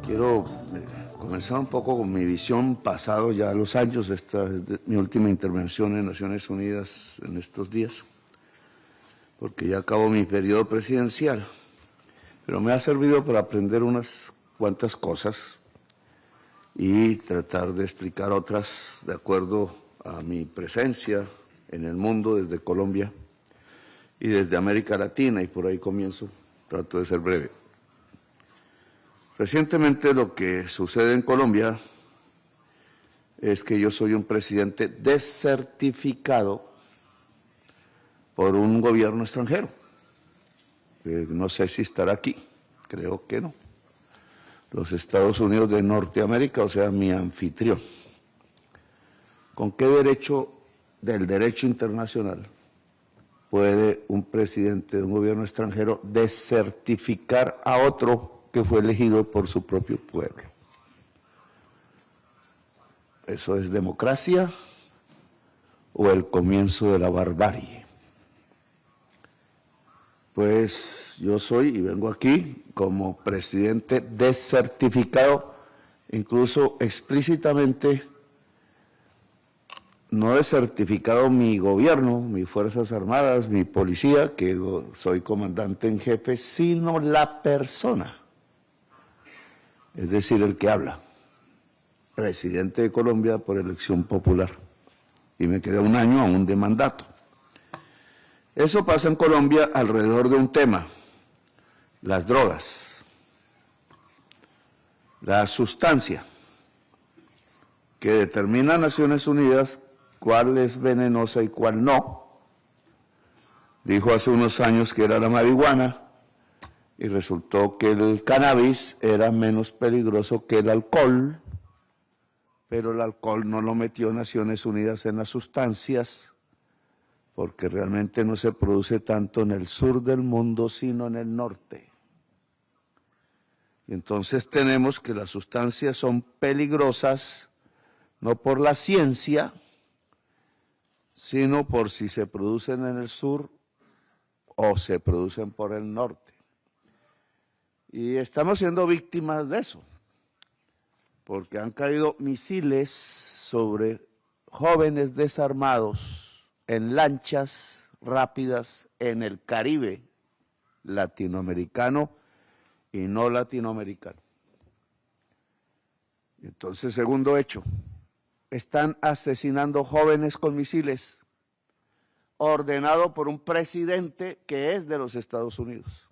Quiero comenzar un poco con mi visión pasado ya los años. Esta es mi última intervención en Naciones Unidas en estos días, porque ya acabó mi periodo presidencial, pero me ha servido para aprender unas cuantas cosas y tratar de explicar otras de acuerdo a mi presencia en el mundo desde Colombia y desde América Latina, y por ahí comienzo, trato de ser breve. Recientemente lo que sucede en Colombia es que yo soy un presidente desertificado por un gobierno extranjero. No sé si estará aquí, creo que no. Los Estados Unidos de Norteamérica, o sea, mi anfitrión. ¿Con qué derecho del derecho internacional puede un presidente de un gobierno extranjero desertificar a otro que fue elegido por su propio pueblo? ¿Eso es democracia o el comienzo de la barbarie? Pues yo soy y vengo aquí como presidente desertificado, incluso explícitamente no desertificado mi gobierno, mis Fuerzas Armadas, mi policía, que soy comandante en jefe, sino la persona, es decir, el que habla, presidente de Colombia por elección popular, y me queda un año aún de mandato. Eso pasa en Colombia alrededor de un tema: las drogas, la sustancia que determina Naciones Unidas cuál es venenosa y cuál no. Dijo hace unos años que era la marihuana y resultó que el cannabis era menos peligroso que el alcohol, pero el alcohol no lo metió Naciones Unidas en las sustancias, porque realmente no se produce tanto en el sur del mundo, sino en el norte. Y entonces tenemos que las sustancias son peligrosas, no por la ciencia, sino por si se producen en el sur o se producen por el norte. Y estamos siendo víctimas de eso, porque han caído misiles sobre jóvenes desarmados en lanchas rápidas en el Caribe latinoamericano y no latinoamericano. Entonces, segundo hecho, están asesinando jóvenes con misiles, ordenado por un presidente que es de los Estados Unidos.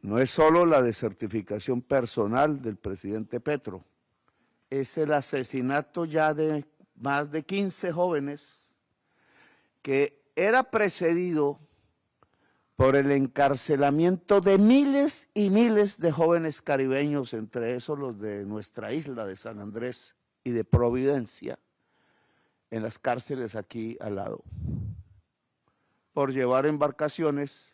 No es solo la desertificación personal del presidente Petro, es el asesinato ya de más de 15 jóvenes, que era precedido por el encarcelamiento de miles y miles de jóvenes caribeños, entre esos los de nuestra isla de San Andrés y de Providencia, en las cárceles aquí al lado, por llevar embarcaciones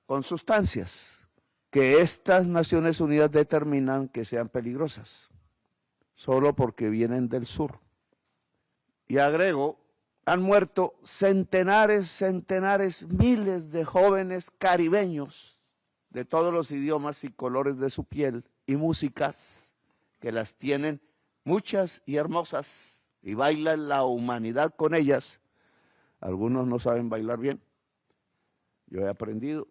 con sustancias que estas Naciones Unidas determinan que sean peligrosas, solo porque vienen del sur. Y agrego, han muerto centenares, miles de jóvenes caribeños de todos los idiomas y colores de su piel y músicas, que las tienen muchas y hermosas, y baila la humanidad con ellas. Algunos no saben bailar bien, yo he aprendido.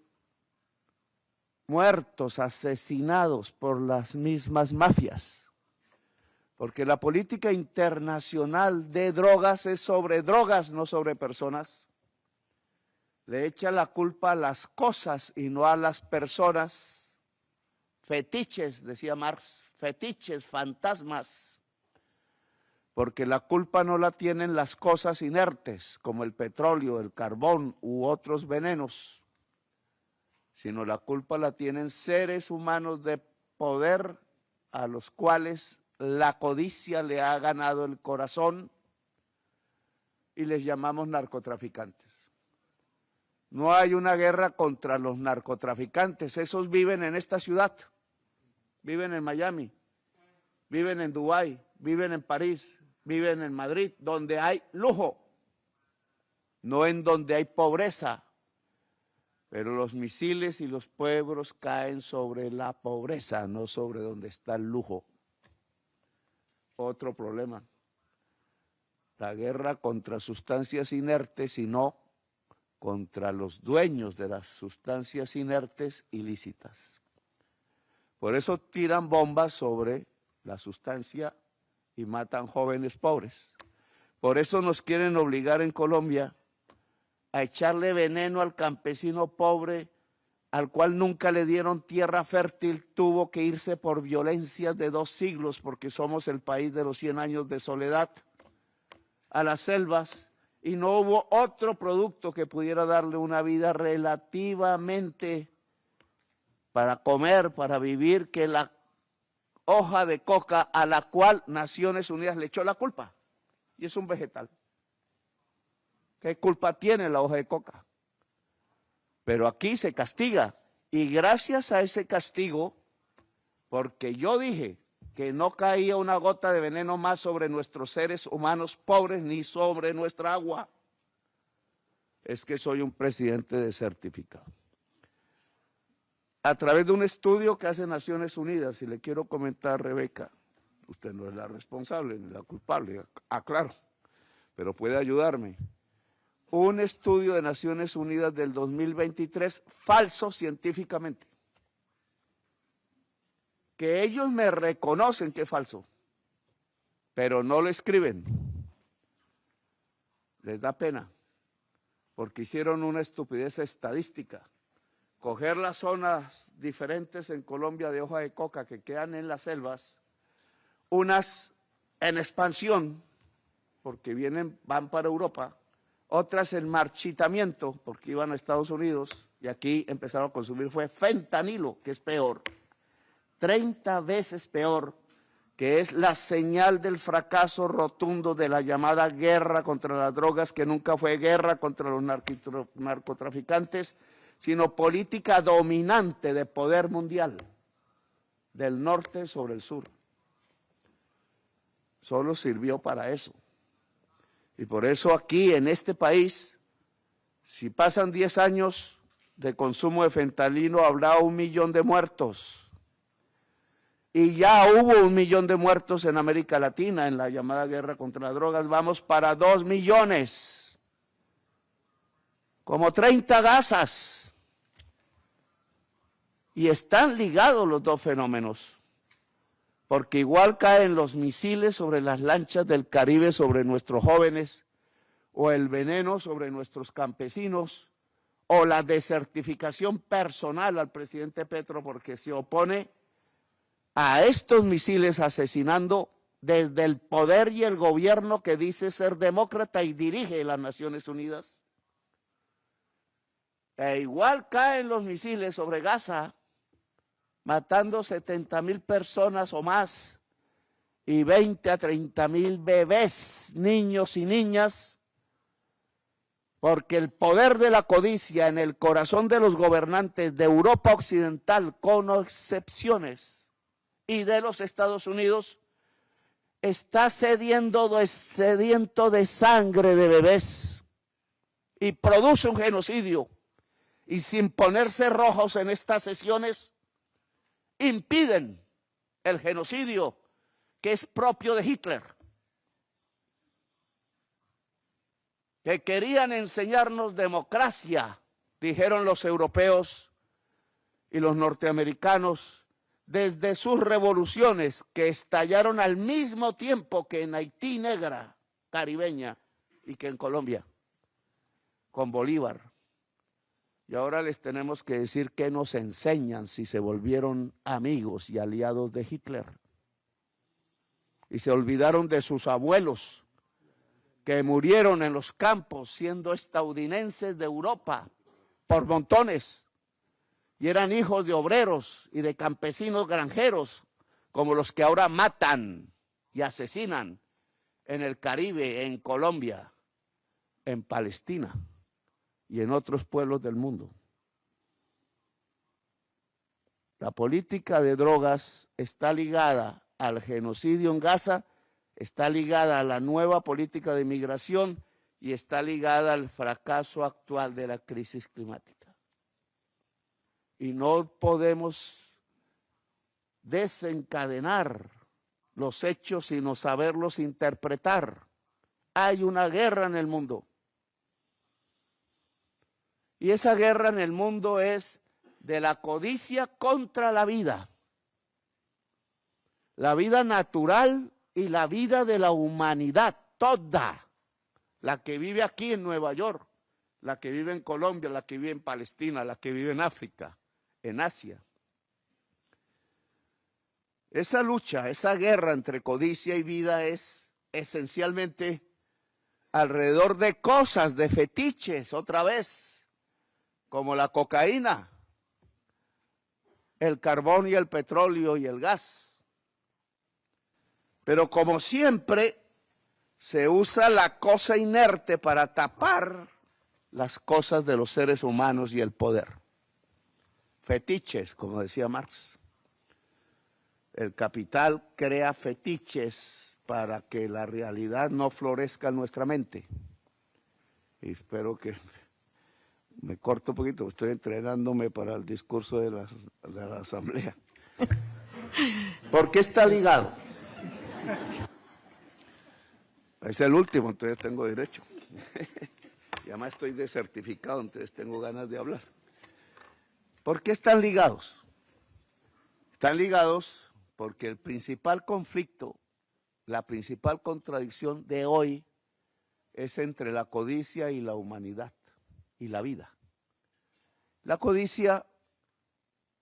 Muertos, asesinados por las mismas mafias, porque la política internacional de drogas es sobre drogas, no sobre personas. Le echa la culpa a las cosas y no a las personas. Fetiches, decía Marx, fetiches, fantasmas, porque la culpa no la tienen las cosas inertes, como el petróleo, el carbón u otros venenos, sino la culpa la tienen seres humanos de poder a los cuales la codicia le ha ganado el corazón, y les llamamos narcotraficantes. No hay una guerra contra los narcotraficantes, esos viven en esta ciudad, viven en Miami, viven en Dubái, viven en París, viven en Madrid, donde hay lujo, no en donde hay pobreza, Pero los misiles y los pueblos caen sobre la pobreza, no sobre donde está el lujo. Otro problema. La guerra contra sustancias inertes y no contra los dueños de las sustancias inertes ilícitas. Por eso tiran bombas sobre la sustancia y matan jóvenes pobres. Por eso nos quieren obligar en Colombia a echarle veneno al campesino pobre, al cual nunca le dieron tierra fértil, tuvo que irse por violencias de 2 siglos, porque somos el país de los 100 años de soledad, a las selvas, y no hubo otro producto que pudiera darle una vida relativamente para comer, para vivir, que la hoja de coca, a la cual Naciones Unidas le echó la culpa, y es un vegetal. ¿Qué culpa tiene la hoja de coca? Pero aquí se castiga, y gracias a ese castigo, porque yo dije que no caía una gota de veneno más sobre nuestros seres humanos pobres ni sobre nuestra agua, es que soy un presidente desertificado. A través de un estudio que hace Naciones Unidas, y le quiero comentar, Rebeca, usted no es la responsable ni la culpable, aclaro, pero puede ayudarme. Un estudio de Naciones Unidas del 2023, falso científicamente, que ellos me reconocen que es falso, pero no lo escriben. Les da pena, porque hicieron una estupidez estadística. Coger las zonas diferentes en Colombia de hoja de coca que quedan en las selvas, unas en expansión, porque van para Europa, otras en marchitamiento, porque iban a Estados Unidos, y aquí empezaron a consumir fue fentanilo, que es peor, 30 veces peor, que es la señal del fracaso rotundo de la llamada guerra contra las drogas, que nunca fue guerra contra los narcotraficantes, sino política dominante de poder mundial, del norte sobre el sur. Solo sirvió para eso. Y por eso aquí, en este país, si pasan 10 años de consumo de fentanilo, habrá 1 millón de muertos. Y ya hubo 1 millón de muertos en América Latina en la llamada guerra contra las drogas. Vamos para 2 millones. Como 30 Gazas. Y están ligados los dos fenómenos. Porque igual caen los misiles sobre las lanchas del Caribe, sobre nuestros jóvenes, o el veneno sobre nuestros campesinos, o la desertificación personal al presidente Petro, porque se opone a estos misiles asesinando desde el poder y el gobierno que dice ser demócrata y dirige las Naciones Unidas. E igual caen los misiles sobre Gaza, matando 70,000 personas o más, y 20 a 30,000 bebés, niños y niñas, porque el poder de la codicia en el corazón de los gobernantes de Europa Occidental, con excepciones, y de los Estados Unidos, está sediento de sangre de bebés, y produce un genocidio, y sin ponerse rojos en estas sesiones, impiden el genocidio que es propio de Hitler, que querían enseñarnos democracia, dijeron los europeos y los norteamericanos, desde sus revoluciones que estallaron al mismo tiempo que en Haití negra, caribeña, y que en Colombia, con Bolívar. Y ahora les tenemos que decir qué nos enseñan si se volvieron amigos y aliados de Hitler. Y se olvidaron de sus abuelos que murieron en los campos siendo estadounidenses de Europa por montones. Y eran hijos de obreros y de campesinos granjeros como los que ahora matan y asesinan en el Caribe, en Colombia, en Palestina y en otros pueblos del mundo. La política de drogas está ligada al genocidio en Gaza, está ligada a la nueva política de migración y está ligada al fracaso actual de la crisis climática. y no podemos desencadenar los hechos sino saberlos interpretar. Hay una guerra en el mundo. Y esa guerra en el mundo es de la codicia contra la vida natural y la vida de la humanidad, toda, la que vive aquí en Nueva York, la que vive en Colombia, la que vive en Palestina, la que vive en África, en Asia. Esa lucha, esa guerra entre codicia y vida es esencialmente alrededor de cosas, de fetiches, otra vez, como la cocaína, el carbón y el petróleo y el gas. Pero como siempre, se usa la cosa inerte para tapar las cosas de los seres humanos y el poder. Fetiches, como decía Marx. El capital crea fetiches para que la realidad no florezca en nuestra mente. Y espero que me corto un poquito, estoy entrenándome para el discurso de la asamblea. ¿Por qué está ligado? Es el último, entonces tengo derecho. Y además estoy desertificado, entonces tengo ganas de hablar. ¿Por qué están ligados? Están ligados porque el principal conflicto, la principal contradicción de hoy es entre la codicia y la humanidad y la vida. La codicia,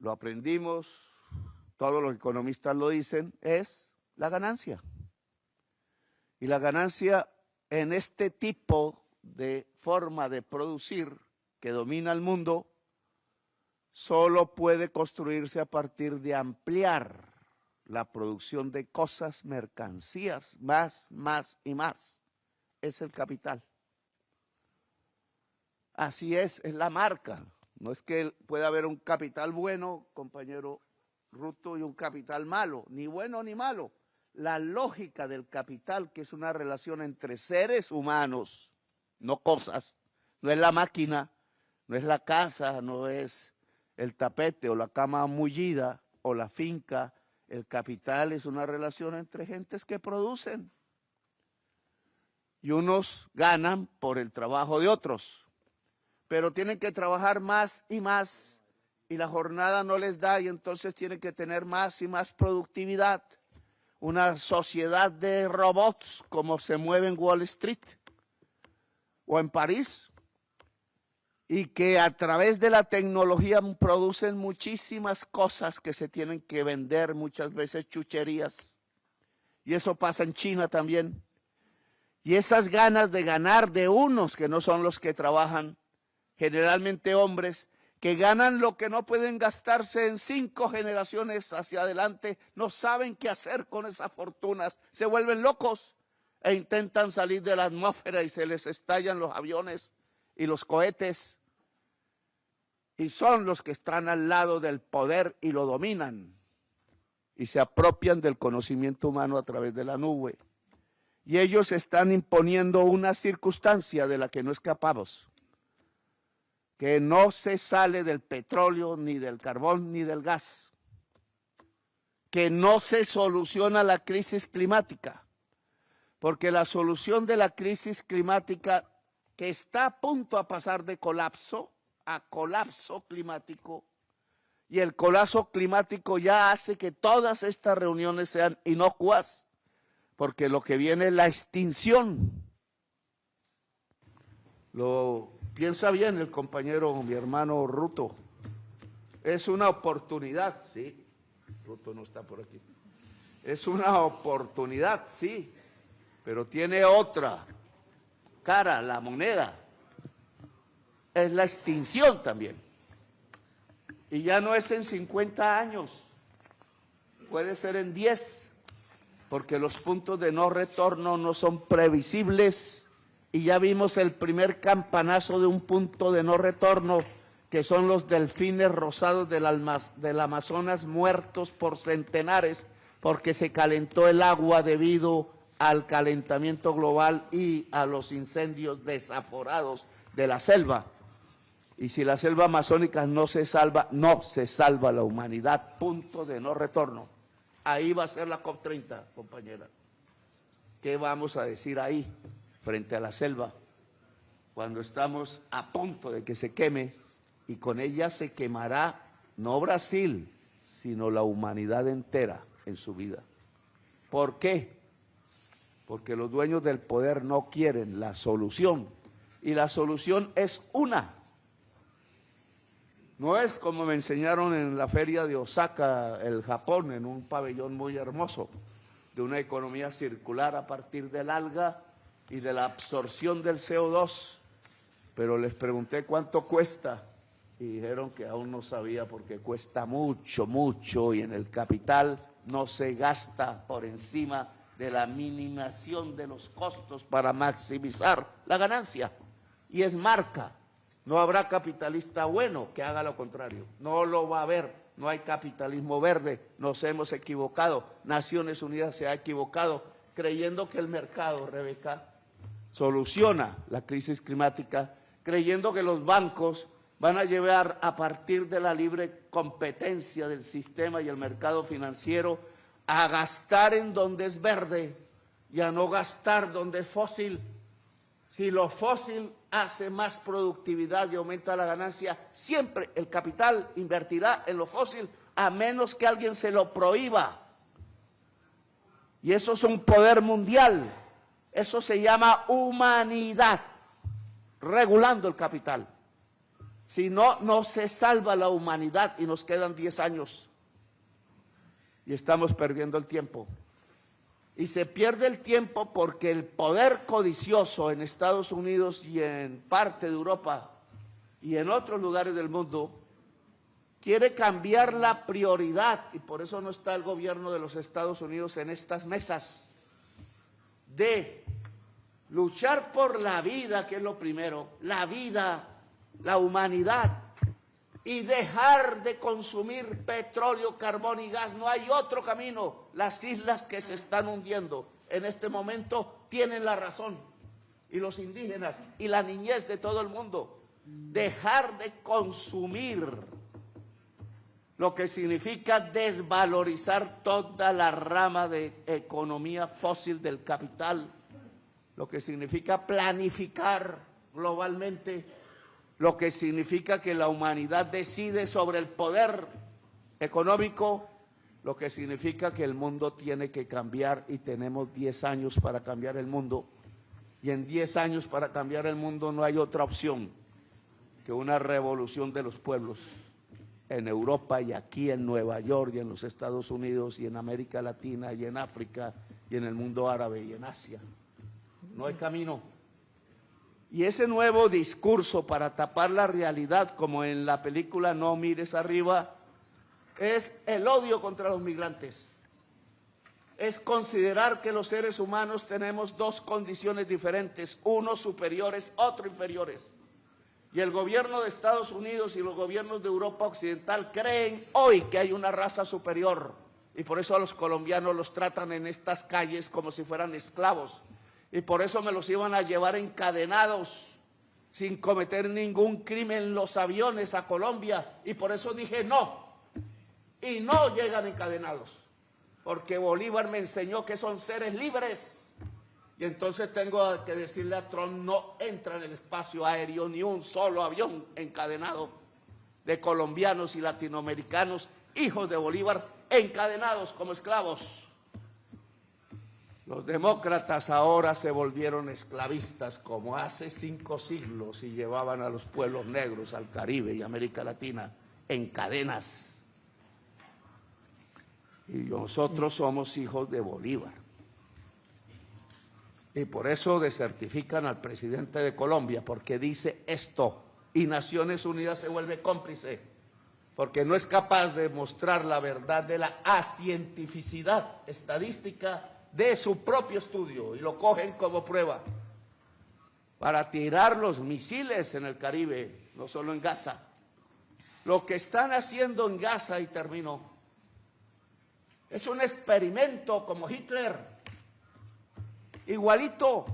lo aprendimos, todos los economistas lo dicen, es la ganancia. Y la ganancia en este tipo de forma de producir que domina el mundo solo puede construirse a partir de ampliar la producción de cosas, mercancías, más y más. Es el capital. Así es la marca. No es que pueda haber un capital bueno, compañero Ruto, y un capital malo, ni bueno ni malo. La lógica del capital, que es una relación entre seres humanos, no cosas, no es la máquina, no es la casa, no es el tapete o la cama mullida o la finca. El capital es una relación entre gentes que producen y unos ganan por el trabajo de otros, pero tienen que trabajar más y más y la jornada no les da y entonces tienen que tener más y más productividad. Una sociedad de robots como se mueve en Wall Street o en París y que a través de la tecnología producen muchísimas cosas que se tienen que vender, muchas veces chucherías. Y eso pasa en China también. Y esas ganas de ganar de unos que no son los que trabajan, generalmente hombres, que ganan lo que no pueden gastarse en 5 generaciones hacia adelante, no saben qué hacer con esas fortunas, se vuelven locos e intentan salir de la atmósfera y se les estallan los aviones y los cohetes. Y son los que están al lado del poder y lo dominan y se apropian del conocimiento humano a través de la nube. Y ellos están imponiendo una circunstancia de la que no escapamos, que no se sale del petróleo, ni del carbón, ni del gas, que no se soluciona la crisis climática, porque la solución de la crisis climática, que está a punto a pasar de colapso a colapso climático, y el colapso climático ya hace que todas estas reuniones sean inocuas, porque lo que viene es la extinción. Lo piensa bien el compañero, mi hermano Ruto. Es una oportunidad, sí. Ruto no está por aquí. Es una oportunidad, sí, pero tiene otra cara, la moneda. Es la extinción también. Y ya no es en 50 años, puede ser en 10, porque los puntos de no retorno no son previsibles. Y ya vimos el primer campanazo de un punto de no retorno, que son los delfines rosados del Amazonas muertos por centenares, porque se calentó el agua debido al calentamiento global y a los incendios desaforados de la selva. Y si la selva amazónica no se salva, no se salva la humanidad, punto de no retorno. Ahí va a ser la COP30, compañera. ¿Qué vamos a decir ahí, frente a la selva, cuando estamos a punto de que se queme y con ella se quemará no Brasil, sino la humanidad entera en su vida? ¿Por qué? Porque los dueños del poder no quieren la solución, y la solución es una. No es como me enseñaron en la feria de Osaka, el Japón, en un pabellón muy hermoso, de una economía circular a partir del alga y de la absorción del CO2. Pero les pregunté cuánto cuesta y dijeron que aún no sabía porque cuesta mucho, mucho, y en el capital no se gasta por encima de la minimización de los costos para maximizar la ganancia. Y es marca. No habrá capitalista bueno que haga lo contrario. No lo va a haber. No hay capitalismo verde. Nos hemos equivocado. Naciones Unidas se ha equivocado creyendo que el mercado, Rebeca, soluciona la crisis climática, creyendo que los bancos van a llevar a partir de la libre competencia del sistema y el mercado financiero a gastar en donde es verde y a no gastar donde es fósil. Si lo fósil hace más productividad y aumenta la ganancia, siempre el capital invertirá en lo fósil a menos que alguien se lo prohíba. Y eso es un poder mundial. Eso se llama humanidad, regulando el capital. Si no, no se salva la humanidad y nos quedan 10 años. Y estamos perdiendo el tiempo. Y se pierde el tiempo porque el poder codicioso en Estados Unidos y en parte de Europa y en otros lugares del mundo quiere cambiar la prioridad, y por eso no está el gobierno de los Estados Unidos en estas mesas, de luchar por la vida, que es lo primero, la vida, la humanidad, y dejar de consumir petróleo, carbón y gas. No hay otro camino. Las islas que se están hundiendo en este momento tienen la razón, y los indígenas y la niñez de todo el mundo. Dejar de consumir, lo que significa desvalorizar toda la rama de economía fósil del capital, lo que significa planificar globalmente, lo que significa que la humanidad decide sobre el poder económico, lo que significa que el mundo tiene que cambiar y tenemos 10 años para cambiar el mundo. Y en 10 años para cambiar el mundo no hay otra opción que una revolución de los pueblos en Europa y aquí en Nueva York y en los Estados Unidos y en América Latina y en África y en el mundo árabe y en Asia. No hay camino. Y ese nuevo discurso para tapar la realidad, como en la película No mires arriba, es el odio contra los migrantes. Es considerar que los seres humanos tenemos dos condiciones diferentes, unos superiores, otros inferiores. Y el gobierno de Estados Unidos y los gobiernos de Europa Occidental creen hoy que hay una raza superior. Y por eso a los colombianos los tratan en estas calles como si fueran esclavos. Y por eso me los iban a llevar encadenados, sin cometer ningún crimen, en los aviones a Colombia. Y por eso dije no. Y no llegan encadenados, porque Bolívar me enseñó que son seres libres. Y entonces tengo que decirle a Trump, no entra en el espacio aéreo ni un solo avión encadenado de colombianos y latinoamericanos, hijos de Bolívar, encadenados como esclavos. Los demócratas ahora se volvieron esclavistas como hace 5 siglos y llevaban a los pueblos negros al Caribe y América Latina en cadenas. Y nosotros somos hijos de Bolívar. Y por eso desertifican al presidente de Colombia, porque dice esto, y Naciones Unidas se vuelve cómplice, porque no es capaz de mostrar la verdad de la acientificidad estadística de su propio estudio, y lo cogen como prueba para tirar los misiles en el Caribe, no solo en Gaza. Lo que están haciendo en Gaza, y termino, es un experimento como Hitler, igualito.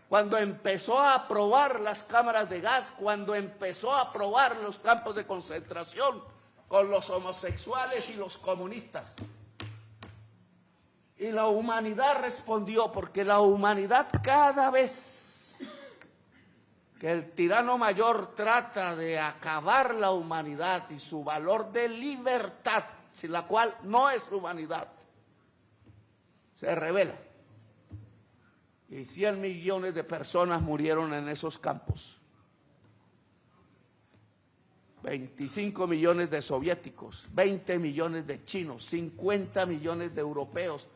cuando empezó a aprobar las cámaras de gas, cuando empezó a aprobar los campos de concentración con los homosexuales y los comunistas. Y la humanidad respondió, porque la humanidad cada vez que el tirano mayor trata de acabar la humanidad y su valor de libertad, sin la cual no es humanidad, se revela. Y 100 millones de personas murieron en esos campos. 25 millones de soviéticos, 20 millones de chinos, 50 millones de europeos,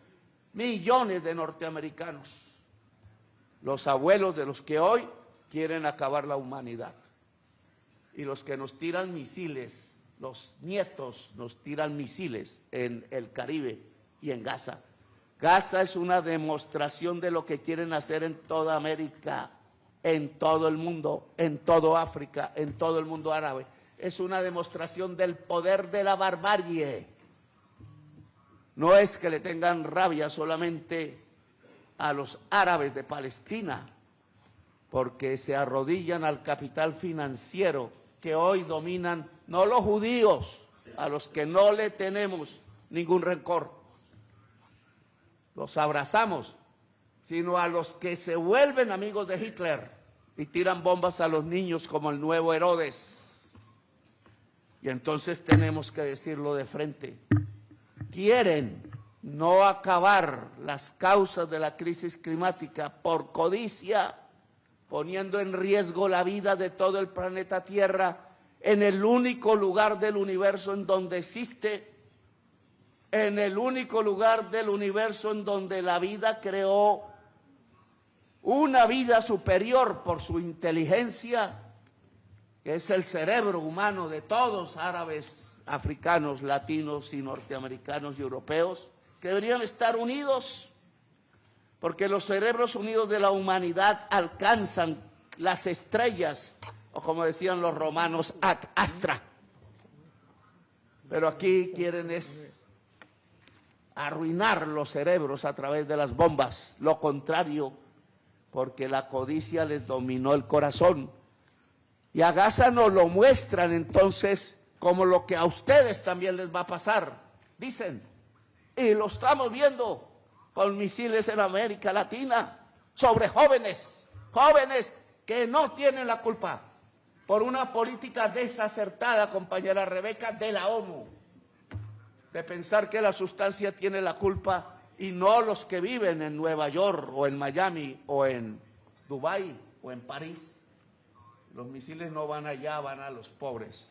millones de norteamericanos. Los abuelos de los que hoy quieren acabar la humanidad. Y los que nos tiran misiles, los nietos nos tiran misiles en el Caribe y en Gaza. Gaza es una demostración de lo que quieren hacer en toda América, en todo el mundo, en todo África, en todo el mundo árabe. Es una demostración del poder de la barbarie. No es que le tengan rabia solamente a los árabes de Palestina, porque se arrodillan al capital financiero que hoy dominan, no los judíos, a los que no le tenemos ningún rencor, los abrazamos, sino a los que se vuelven amigos de Hitler y tiran bombas a los niños como el nuevo Herodes. Y entonces tenemos que decirlo de frente. Quieren no acabar las causas de la crisis climática por codicia, poniendo en riesgo la vida de todo el planeta Tierra en el único lugar del universo en donde existe, en el único lugar del universo en donde la vida creó una vida superior por su inteligencia, que es el cerebro humano de todos, árabes, africanos, latinos y norteamericanos y europeos, que deberían estar unidos, porque los cerebros unidos de la humanidad alcanzan las estrellas, o como decían los romanos, ad astra. Pero aquí quieren es arruinar los cerebros a través de las bombas, lo contrario, porque la codicia les dominó el corazón. Y a Gaza nos lo muestran entonces como lo que a ustedes también les va a pasar, dicen, y lo estamos viendo con misiles en América Latina, sobre jóvenes que no tienen la culpa por una política desacertada, compañera Rebeca, de la ONU, de pensar que la sustancia tiene la culpa y no los que viven en Nueva York o en Miami o en Dubái o en París. Los misiles no van allá, van a los pobres.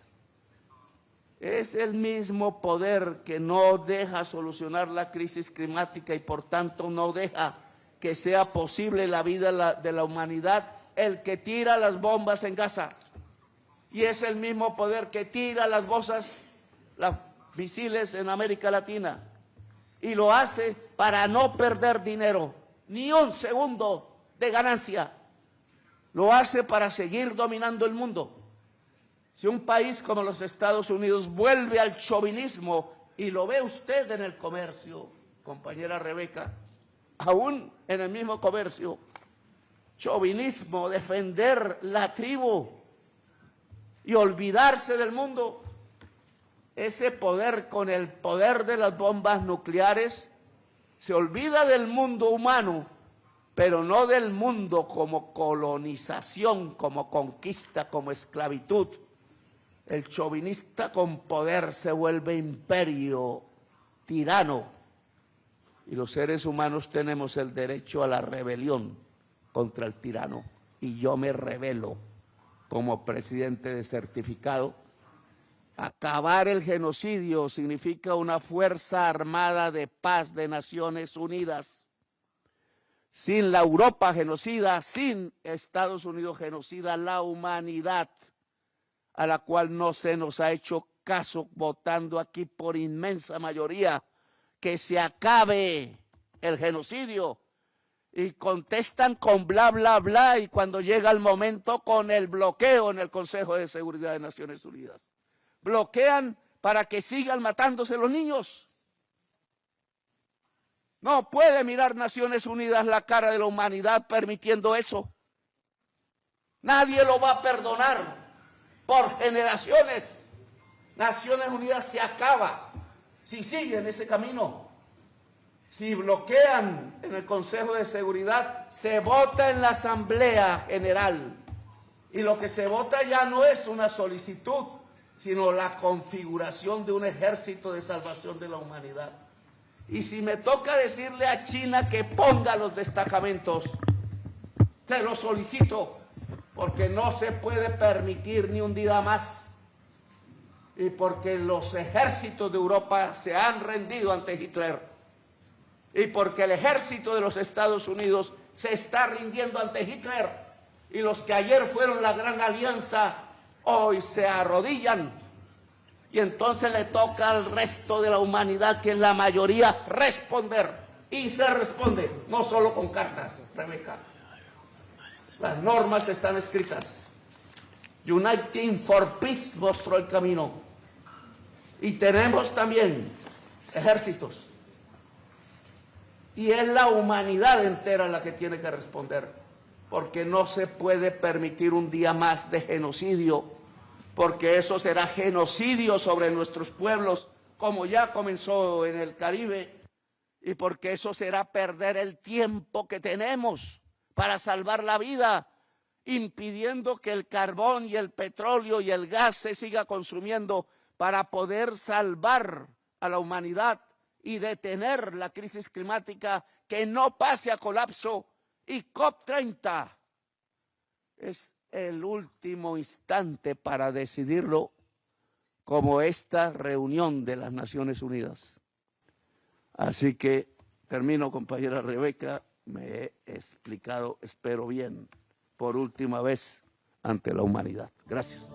Es el mismo poder que no deja solucionar la crisis climática y por tanto no deja que sea posible la vida de la humanidad, el que tira las bombas en Gaza. Y es el mismo poder que tira las misiles en América Latina. Y lo hace para no perder dinero, ni un segundo de ganancia. Lo hace para seguir dominando el mundo. Si un país como los Estados Unidos vuelve al chauvinismo, y lo ve usted en el comercio, compañera Rebeca, aún en el mismo comercio, chauvinismo, defender la tribu y olvidarse del mundo, ese poder con el poder de las bombas nucleares se olvida del mundo humano, pero no del mundo como colonización, como conquista, como esclavitud. El chauvinista con poder se vuelve imperio, tirano, y los seres humanos tenemos el derecho a la rebelión contra el tirano, y yo me rebelo como presidente de certificado. Acabar el genocidio significa una fuerza armada de paz de Naciones Unidas. Sin la Europa genocida, sin Estados Unidos genocida, la humanidad, a la cual no se nos ha hecho caso, votando aquí por inmensa mayoría que se acabe el genocidio, y contestan con bla, bla, bla, y cuando llega el momento con el bloqueo en el Consejo de Seguridad de Naciones Unidas. Bloquean para que sigan matándose los niños. No puede mirar Naciones Unidas la cara de la humanidad permitiendo eso. Nadie lo va a perdonar por generaciones. Naciones Unidas se acaba si siguen ese camino. Si bloquean en el Consejo de Seguridad, se vota en la Asamblea General. Y lo que se vota ya no es una solicitud, sino la configuración de un ejército de salvación de la humanidad. Y si me toca decirle a China que ponga los destacamentos, te lo solicito, porque no se puede permitir ni un día más. Y porque los ejércitos de Europa se han rendido ante Hitler. Y porque el ejército de los Estados Unidos se está rindiendo ante Hitler. Y los que ayer fueron la gran alianza, hoy se arrodillan. Y entonces le toca al resto de la humanidad, que es la mayoría, responder. Y se responde, no solo con cartas, Rebeca. Las normas están escritas. Uniting for Peace mostró el camino. Y tenemos también ejércitos. Y es la humanidad entera la que tiene que responder. Porque no se puede permitir un día más de genocidio. Porque eso será genocidio sobre nuestros pueblos, como ya comenzó en el Caribe. Y porque eso será perder el tiempo que tenemos para salvar la vida, impidiendo que el carbón y el petróleo y el gas se siga consumiendo para poder salvar a la humanidad y detener la crisis climática, que no pase a colapso. Y COP30 es el último instante para decidirlo, como esta reunión de las Naciones Unidas. Así que termino, compañera Rebeca, me he explicado, espero bien, por última vez ante la humanidad. Gracias.